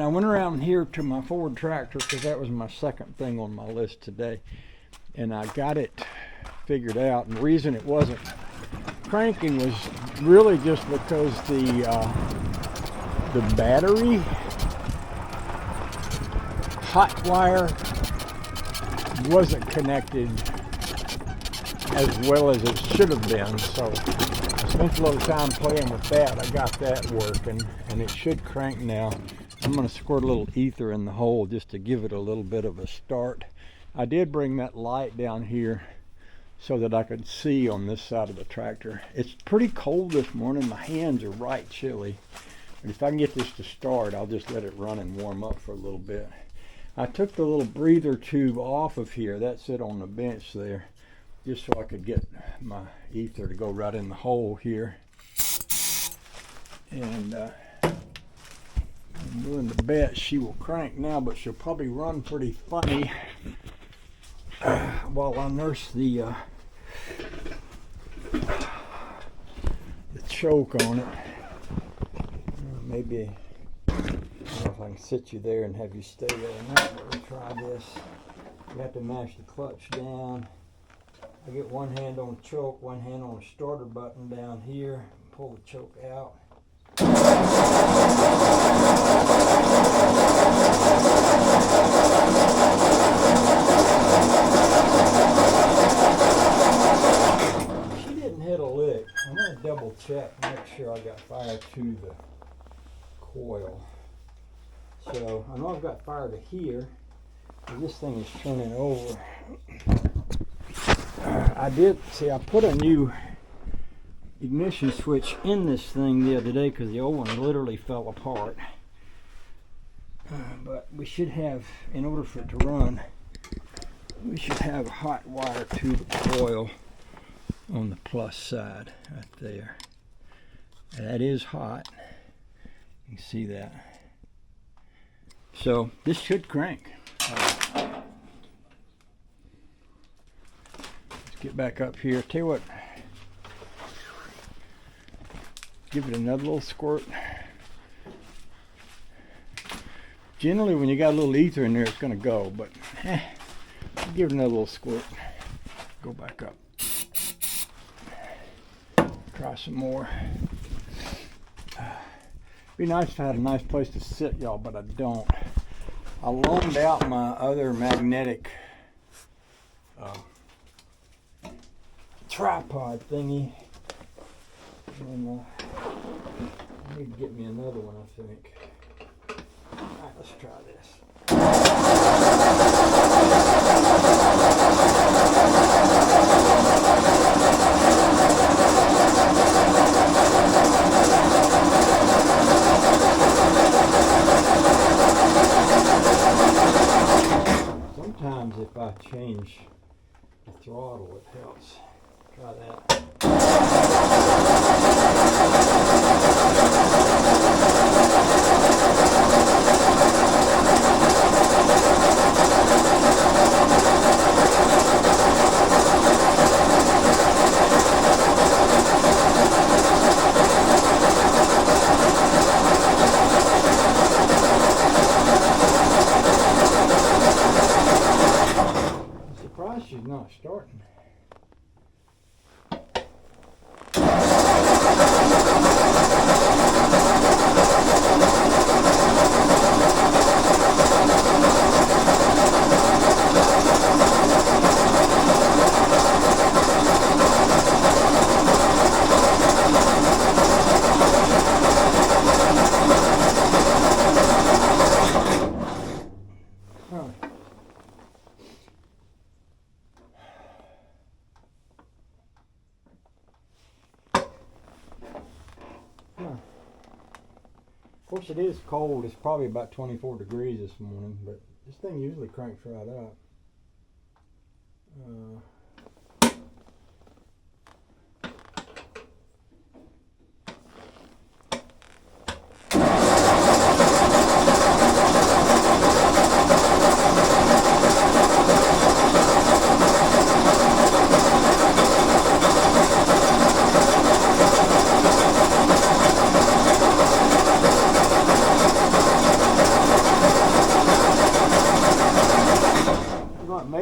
I went around here to my Ford tractor because that was my second thing on my list today, and I got it figured out. And the reason it wasn't cranking was really just because the battery hot wire wasn't connected as well as it should have been. So I spent a little time playing with that. I got that working, and it should crank now. I'm going to squirt a little ether in the hole just to give it a little bit of a start. I did bring that light down here so that I could see on this side of the tractor. It's pretty cold this morning. My hands are right chilly. But if I can get this to start, I'll just let it run and warm up for a little bit. I took the little breather tube off of here. That's it on the bench there, just so I could get my ether to go right in the hole here. And I'm willing to bet she will crank now, but she'll probably run pretty funny while I nurse the choke on it. Maybe, I don't know if I can sit you there and have you stay there or not, but we'll try this. You have to mash the clutch down. I get one hand on the choke, one hand on the starter button down here, pull the choke out. She didn't hit a lick. I'm going to double check, make sure I got fire to the coil. So I know I've got fire to here. This thing is turning over. I put a new ignition switch in this thing the other day because the old one literally fell apart. But we should have, in order for it to run, we should have a hot wire to the coil on the plus side right there. That is hot. You can see that. So this should crank. Let's get back up here. Tell you what, give it another little squirt. Generally when you got a little ether in there it's going to go, but give it another little squirt. Go back up. Try some more. Be nice if I had a nice place to sit, y'all, but I don't. I loaned out my other magnetic tripod thingy, and I need to get me another one, I think. Alright, let's try this. Sometimes if I change the throttle, it helps. Try that. I'm surprised she's not starting. Of course it is cold. It's probably about 24 degrees this morning, but this thing usually cranks right up.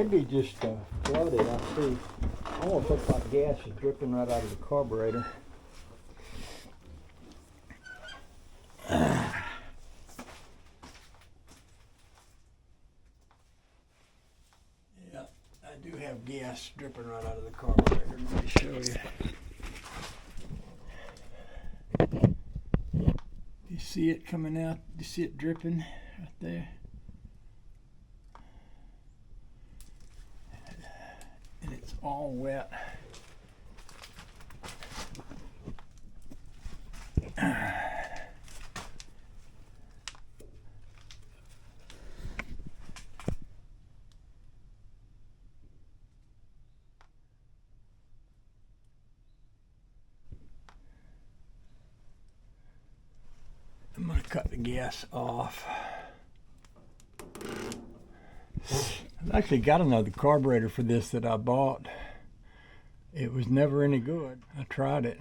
maybe just flooded. I see. Almost looks like gas is dripping right out of the carburetor. Yeah, I do have gas dripping right out of the carburetor. Let me show you. You see it coming out? You see it dripping right there? And it's all wet. I'm going to cut the gas off. I've actually got another carburetor for this that I bought. It was never any good. I tried it.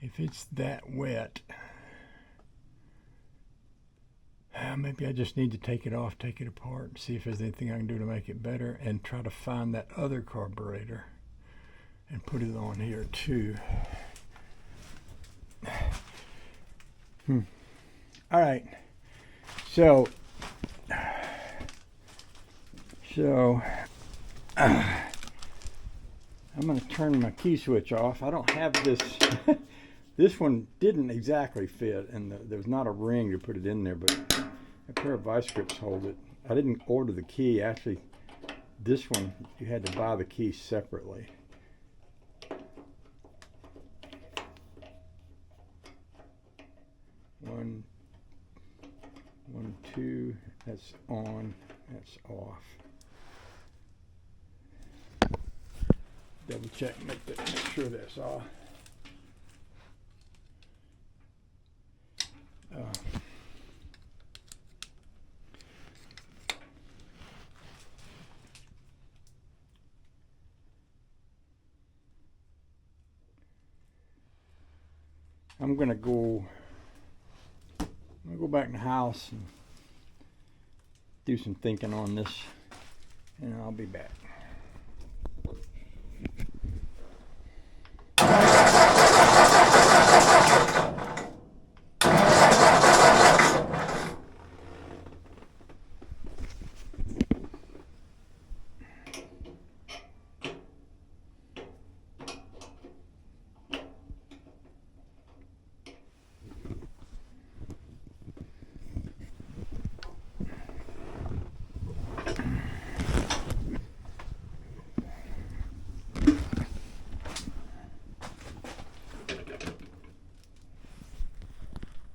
If it's that wet, maybe I just need to take it off, take it apart, and see if there's anything I can do to make it better, and try to find that other carburetor and put it on here too. All right, so I'm going to turn my key switch off. I don't have this. This one didn't exactly fit, and there was not a ring to put it in there, but a pair of vice grips hold it. I didn't order the key. Actually, this one, you had to buy the key separately. One, two, that's on, that's off. Double check, make sure that's off. I'm gonna go back in the house and do some thinking on this, and I'll be back.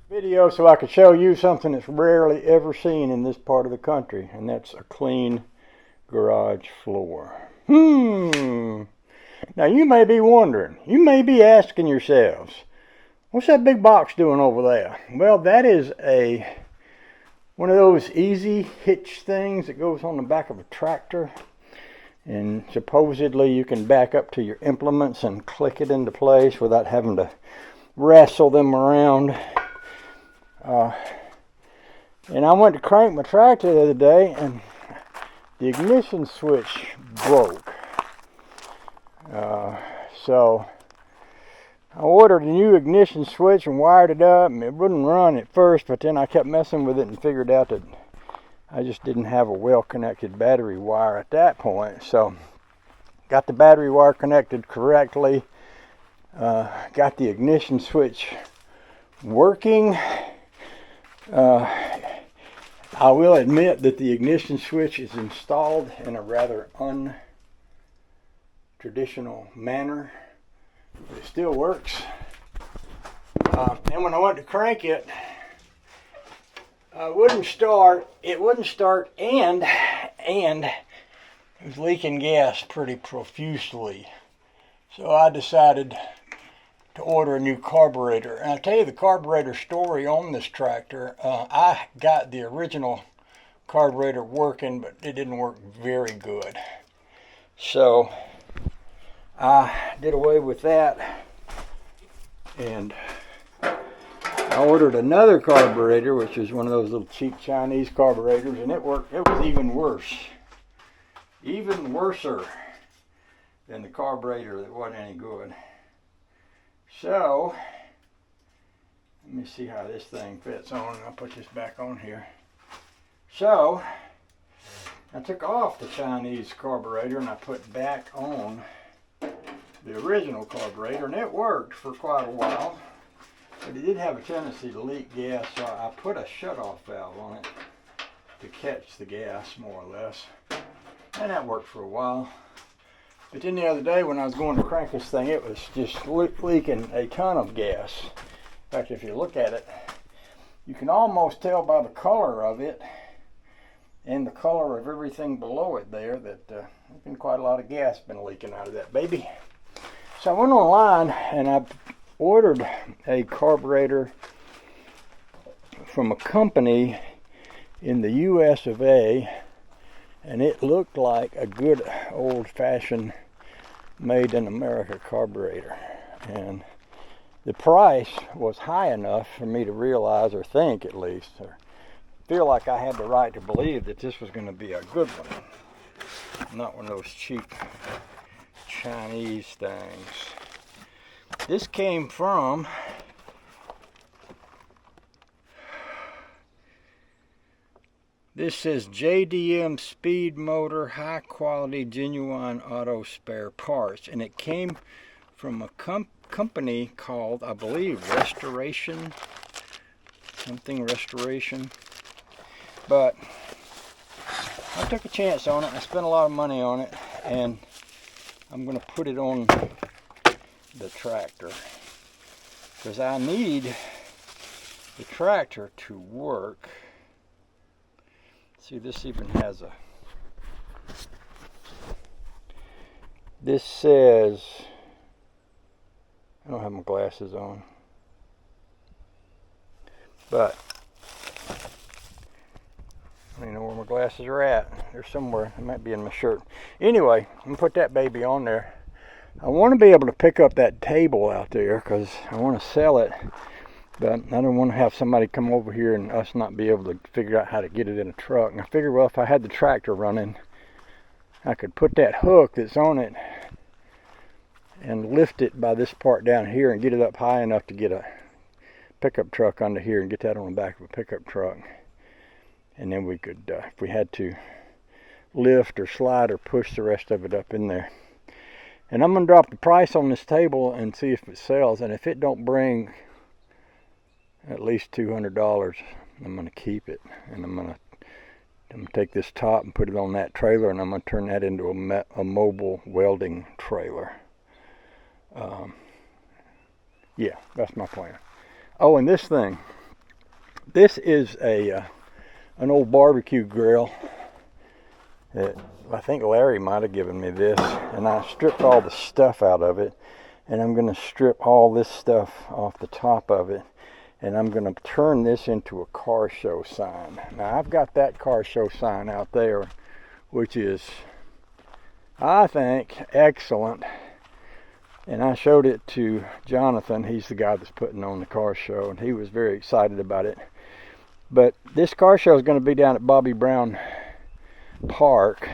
Video so I could show you something that's rarely ever seen in this part of the country, and that's a clean garage floor. Now you may be wondering, you may be asking yourselves, what's that big box doing over there? Well, that is one of those easy hitch things that goes on the back of a tractor, and supposedly you can back up to your implements and click it into place without having to wrestle them around. And I went to crank my tractor the other day, and the ignition switch broke. So I ordered a new ignition switch and wired it up, and it wouldn't run at first, but then I kept messing with it and figured out that I just didn't have a well-connected battery wire at that point. So got the battery wire connected correctly, got the ignition switch working. I will admit that the ignition switch is installed in a rather untraditional manner, but it still works. And when I went to crank it, it wouldn't start, and it was leaking gas pretty profusely. So I decided to order a new carburetor. And I'll tell you the carburetor story on this tractor. I got the original carburetor working, but it didn't work very good. So I did away with that, and I ordered another carburetor, which is one of those little cheap Chinese carburetors, and it worked. It was even worse. Even worser than the carburetor that wasn't any good. So, let me see how this thing fits on. I'll put this back on here. So, I took off the Chinese carburetor and I put back on the original carburetor, and it worked for quite a while. But it did have a tendency to leak gas, so I put a shutoff valve on it to catch the gas, more or less. And that worked for a while. But then the other day when I was going to crank this thing, it was just leaking a ton of gas. In fact, if you look at it, you can almost tell by the color of it and the color of everything below it there that there's been quite a lot of gas been leaking out of that baby. So I went online and I ordered a carburetor from a company in the US of A, and it looked like a good old-fashioned made in America carburetor, and the price was high enough for me to realize, or think at least, or feel like I had the right to believe that this was going to be a good one, not one of those cheap Chinese things. This came from this says JDM Speed Motor, high quality genuine auto spare parts, and it came from a company called, I believe, Restoration, something Restoration. But I took a chance on it. I spent a lot of money on it, and I'm going to put it on the tractor because I need the tractor to work. See, this even has a, this says, I don't have my glasses on, but I don't even know where my glasses are at. They're somewhere. They might be in my shirt. Anyway, I'm going to put that baby on there. I want to be able to pick up that table out there because I want to sell it, but I don't want to have somebody come over here and us not be able to figure out how to get it in a truck. And I figured, well, if I had the tractor running, I could put that hook that's on it and lift it by this part down here and get it up high enough to get a pickup truck under here and get that on the back of a pickup truck. And then we could, if we had to, lift or slide or push the rest of it up in there. And I'm going to drop the price on this table and see if it sells. And if it don't bring at least $200, I'm going to keep it. And I'm going to take this top and put it on that trailer, and I'm going to turn that into a mobile welding trailer. Yeah, that's my plan. Oh, and this thing. This is an old barbecue grill that I think Larry might have given me this, and I stripped all the stuff out of it, and I'm going to strip all this stuff off the top of it, and I'm going to turn this into a car show sign. Now, I've got that car show sign out there, which is, I think, excellent, and I showed it to Jonathan. He's the guy that's putting on the car show, and he was very excited about it. But this car show is going to be down at Bobby Brown Park,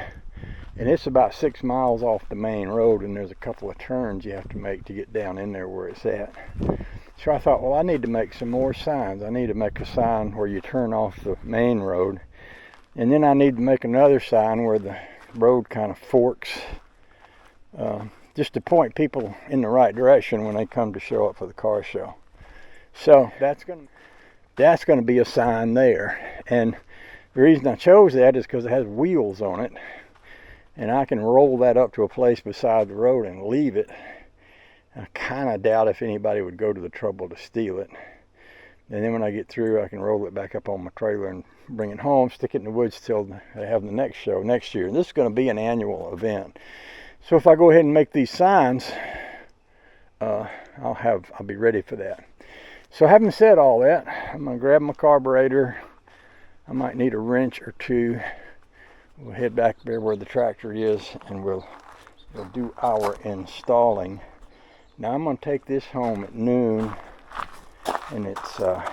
and it's about 6 miles off the main road, and there's a couple of turns you have to make to get down in there where it's at. So I thought, well, I need to make some more signs. I need to make a sign where you turn off the main road, and then I need to make another sign where the road kind of forks, just to point people in the right direction when they come to show up for the car show. So that's going to be a sign there, and the reason I chose that is because it has wheels on it, and I can roll that up to a place beside the road and leave it. I kind of doubt if anybody would go to the trouble to steal it. And then when I get through, I can roll it back up on my trailer and bring it home, stick it in the woods till they have the next show next year. And this is going to be an annual event. So if I go ahead and make these signs, I'll be ready for that. So having said all that, I'm going to grab my carburetor. I might need a wrench or two. We'll head back there where the tractor is, and we'll do our installing. Now I'm going to take this home at noon And it's a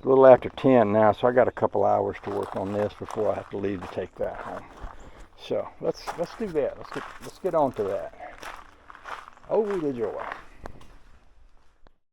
little after 10 now, so I got a couple hours to work on this before I have to leave to take that home. So let's do that. Let's get on to that. Oh, the joy.